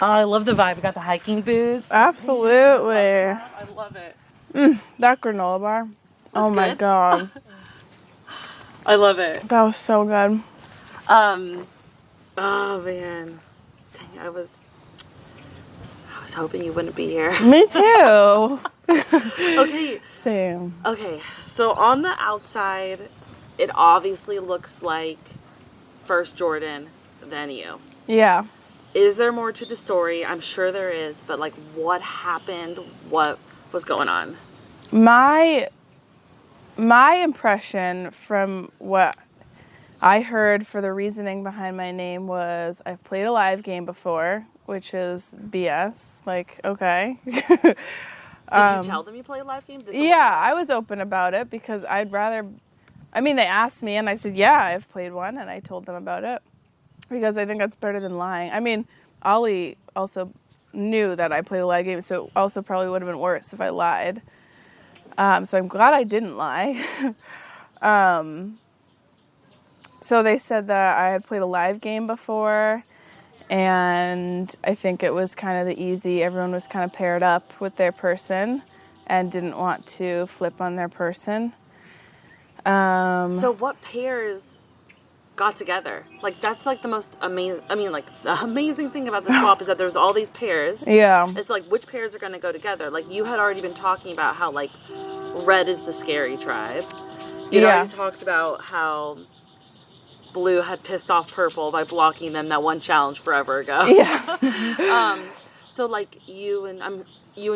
Oh, I love the vibe. We got the hiking boots. Absolutely. I love it. That granola bar. Oh my good. God. I love it. That was so good. Oh man. Dang, I was hoping you wouldn't be here. Me too. Okay. Same. Okay. So on the outside, it obviously looks like first Jordan, then you. Yeah. Is there more to the story? I'm sure there is, but like what happened? What was going on? My impression from what I heard for the reasoning behind my name was I've played a live game before, which is BS. Like, okay. Did you tell them you played a live game? Yeah, I was open about it because I'd rather... I mean, they asked me and I said, yeah, I've played one, and I told them about it because I think that's better than lying. I mean, Ollie also knew that I played a live game, so it also probably would have been worse if I lied. So I'm glad I didn't lie. So they said that I had played a live game before, and I think it was kind of the easy, everyone was kind of paired up with their person and didn't want to flip on their person. So what pairs got together? Like, that's like the most amazing, like the amazing thing about the swap is that there's all these pairs. Yeah. It's like, which pairs are going to go together? Like, you had already been talking about how, like, red is the scary tribe. You'd already talked about how blue had pissed off purple by blocking them that one challenge forever ago. Yeah. So, like, you and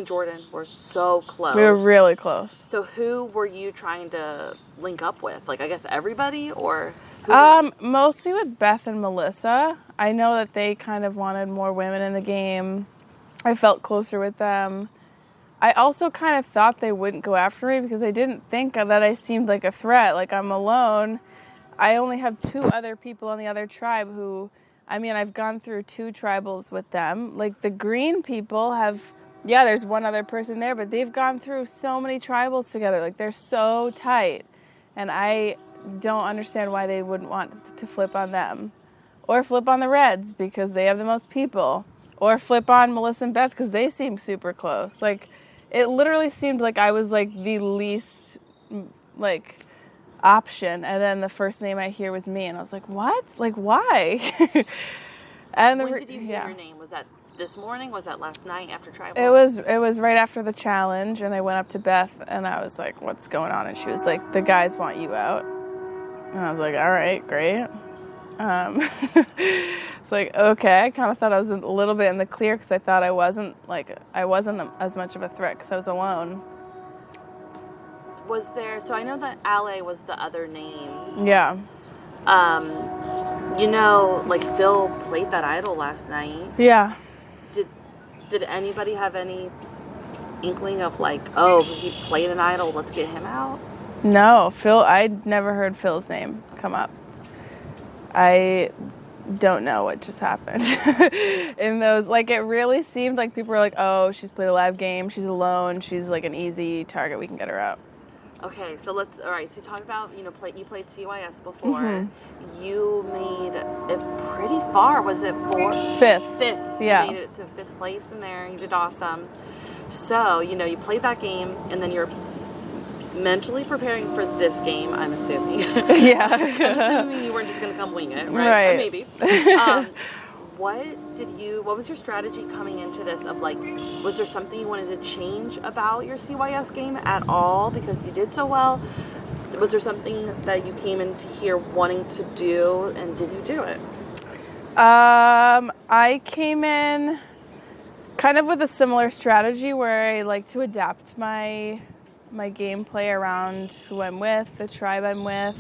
Jordan were so close. We were really close. So who were you trying to link up with? Like, I guess everybody, or mostly with Beth and Melissa. I know that they kind of wanted more women in the game. I felt closer with them. I also kind of thought they wouldn't go after me because they didn't think that I seemed like a threat. Like, I'm alone. I only have 2 other people on the other tribe who, I mean, I've gone through 2 tribals with them. Like, the green people have, yeah, there's one other person there, but they've gone through so many tribals together. Like, they're so tight. And I don't understand why they wouldn't want to flip on them. Or flip on the Reds because they have the most people. Or flip on Melissa and Beth because they seem super close. Like, it literally seemed like I was, like, the least, like, option. And then the first name I hear was me. And I was like, what? Like, why? And when did you hear your name? Was that this morning? Was that last night after tribal? It was right after the challenge, and I went up to Beth, and I was like, what's going on? And she was like, the guys want you out. And I was like, all right, great. It's like, okay. I kind of thought I was a little bit in the clear because I thought I wasn't as much of a threat because I was alone. Was there, so I know that Ale was the other name. Yeah. You know, like, Phil played that idol last night. Yeah. Did anybody have any inkling of, like, oh, he played an idol, let's get him out? No, Phil, I'd never heard Phil's name come up. I don't know what just happened. In those, like, it really seemed like people were like, oh, she's played a live game, she's alone, she's like an easy target, we can get her out. Okay, so all right, so you talked about, you played CYS before. Mm-hmm. You made it pretty far. Was it 4th? 5th. 5th. Yeah. You made it to 5th place in there. You did awesome. So, you played that game, and then you're mentally preparing for this game, I'm assuming. Yeah. I'm assuming you weren't just going to come wing it, right? Right. Or maybe. What was your strategy coming into this of, like, was there something you wanted to change about your CYS game at all because you did so well? Was there something that you came into here wanting to do, and did you do it? I came in kind of with a similar strategy where I like to adapt my gameplay around who I'm with, the tribe I'm with.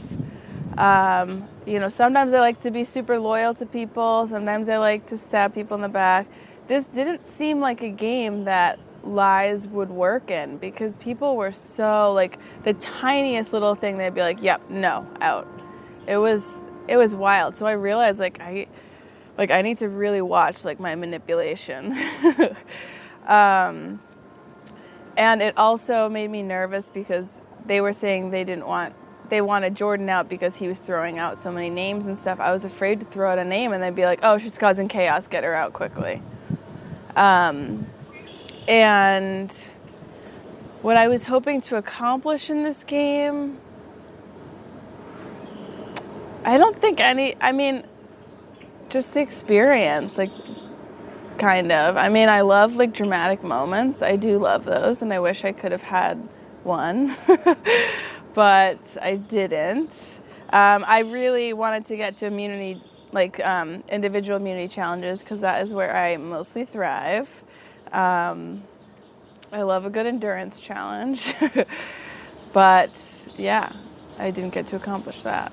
Sometimes I like to be super loyal to people. Sometimes I like to stab people in the back. This didn't seem like a game that lies would work in because people were so, like, the tiniest little thing they'd be like, yep, no, out. It was wild. So I realized, I need to really watch, like, my manipulation. And it also made me nervous because they were saying they wanted Jordan out because he was throwing out so many names and stuff. I was afraid to throw out a name and they'd be like, oh, she's causing chaos, get her out quickly. And what I was hoping to accomplish in this game, I don't think just the experience, like, kind of. I mean, I love, like, dramatic moments. I do love those, and I wish I could have had one, but I didn't. I really wanted to get to immunity, like, individual immunity challenges, because that is where I mostly thrive. I love a good endurance challenge, but yeah, I didn't get to accomplish that.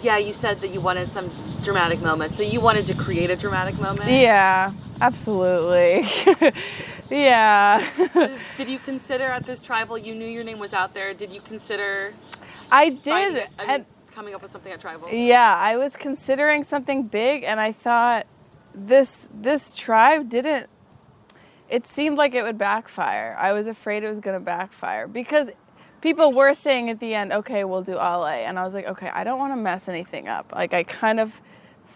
Yeah, you said that you wanted some dramatic moments. So you wanted to create a dramatic moment? Yeah, absolutely. Yeah. Did you consider at this tribal, you knew your name was out there, did you consider I did. coming up with something at tribal? Yeah, I was considering something big, and I thought this tribe didn't, it seemed like it would backfire. I was afraid it was going to backfire because people were saying at the end, okay, we'll do Ale. And I was like, okay, I don't want to mess anything up. Like, I kind of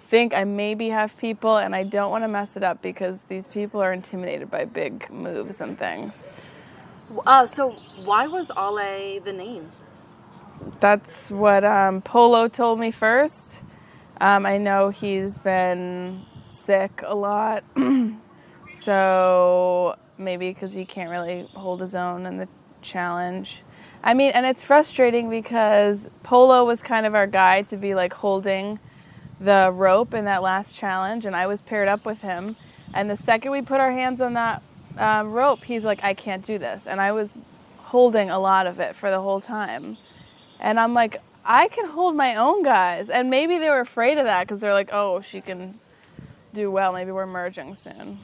think I maybe have people, and I don't want to mess it up because these people are intimidated by big moves and things. So why was Ale the name? That's what Polo told me first. I know he's been sick a lot, so maybe because he can't really hold his own in the challenge. I mean, and it's frustrating because Polo was kind of our guy to be like holding the rope in that last challenge, and I was paired up with him. And the second we put our hands on that rope, he's like, I can't do this. And I was holding a lot of it for the whole time. And I'm like, I can hold my own guys. And maybe they were afraid of that because they're like, oh, she can do well. Maybe we're merging soon.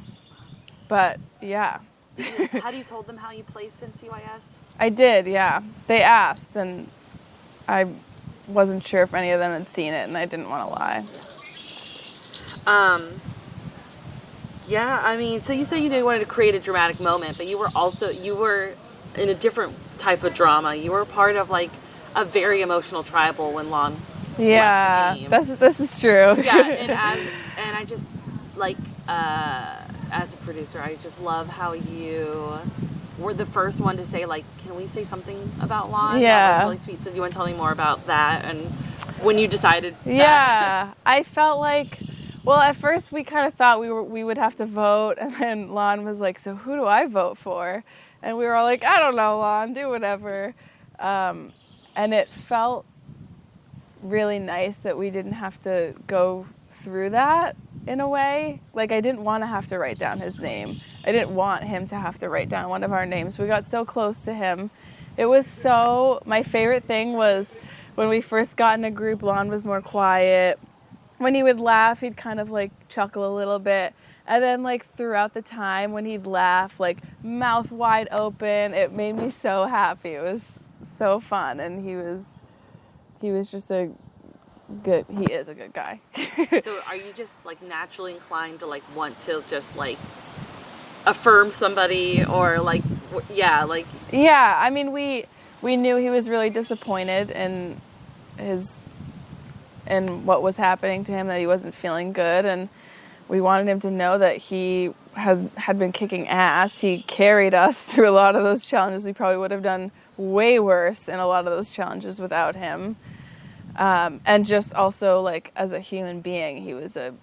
But yeah. Had you told them how you placed in CYS? I did, yeah. They asked, and I wasn't sure if any of them had seen it, and I didn't want to lie. Yeah, I mean, so you say you wanted to create a dramatic moment, but you were in a different type of drama. You were part of, like, a very emotional tribal when Lon left the game. This is true. Yeah, and I just, like, as a producer, I just love how you were the first one to say, like, can we say something about Lon? Yeah. That was really sweet. So you want to tell me more about that and when you decided that? Yeah, I felt like, well, at first we kind of thought we would have to vote, and then Lon was like, so who do I vote for? And we were all like, I don't know, Lon, do whatever. And it felt really nice that we didn't have to go through that in a way. Like, I didn't want to have to write down his name. I didn't want him to have to write down one of our names. We got so close to him. It was my favorite thing was when we first got in a group, Lon was more quiet. When he would laugh, he'd kind of like chuckle a little bit. And then like throughout the time when he'd laugh, like mouth wide open, it made me so happy. It was so fun, and he was just he is a good guy. So are you just like naturally inclined to like want to just like affirm somebody or like yeah. I mean, we knew he was really disappointed in what was happening to him, that he wasn't feeling good, and we wanted him to know that he had been kicking ass. He carried us through a lot of those challenges. We probably would have done way worse in a lot of those challenges without him. And just also, like, as a human being, he was a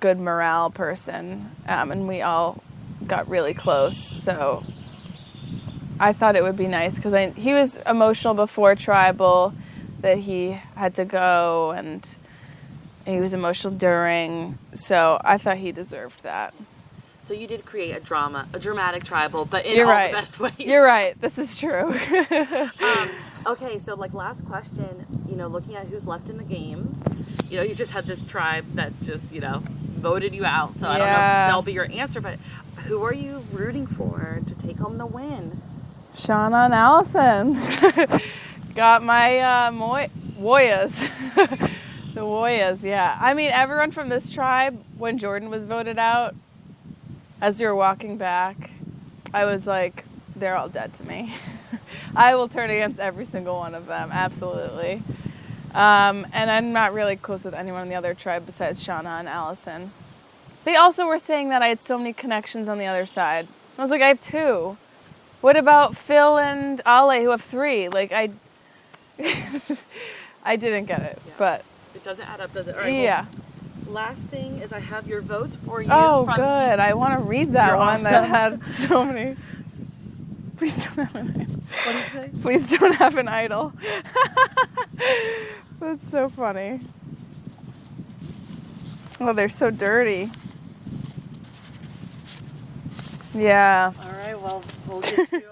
good morale person, and we all got really close. So I thought it would be nice because he was emotional before Tribal, that he had to go, and he was emotional during. So I thought he deserved that. So you did create a dramatic Tribal, but in all the best ways. You're right. This is true. Okay, so like last question, looking at who's left in the game, you just had this tribe that just, voted you out. So I don't know if that'll be your answer, but who are you rooting for to take home the win? Shauna and Allison. Got my Woyas. The Woyas, yeah. I mean, everyone from this tribe, when Jordan was voted out, as we were walking back, I was like, they're all dead to me. I will turn against every single one of them, absolutely. And I'm not really close with anyone in the other tribe besides Shauna and Allison. They also were saying that I had so many connections on the other side. I was like, I have 2. What about Phil and Ale who have 3? Like, I didn't get it, but... It doesn't add up, does it? All right, yeah. Well, last thing is I have your votes for you. Oh, good. I want to read that You're one that awesome. had so many... Please don't have an idol. What did you say? Please don't have an idol. That's so funny. Oh, they're so dirty. Yeah. All right, well, we'll get you...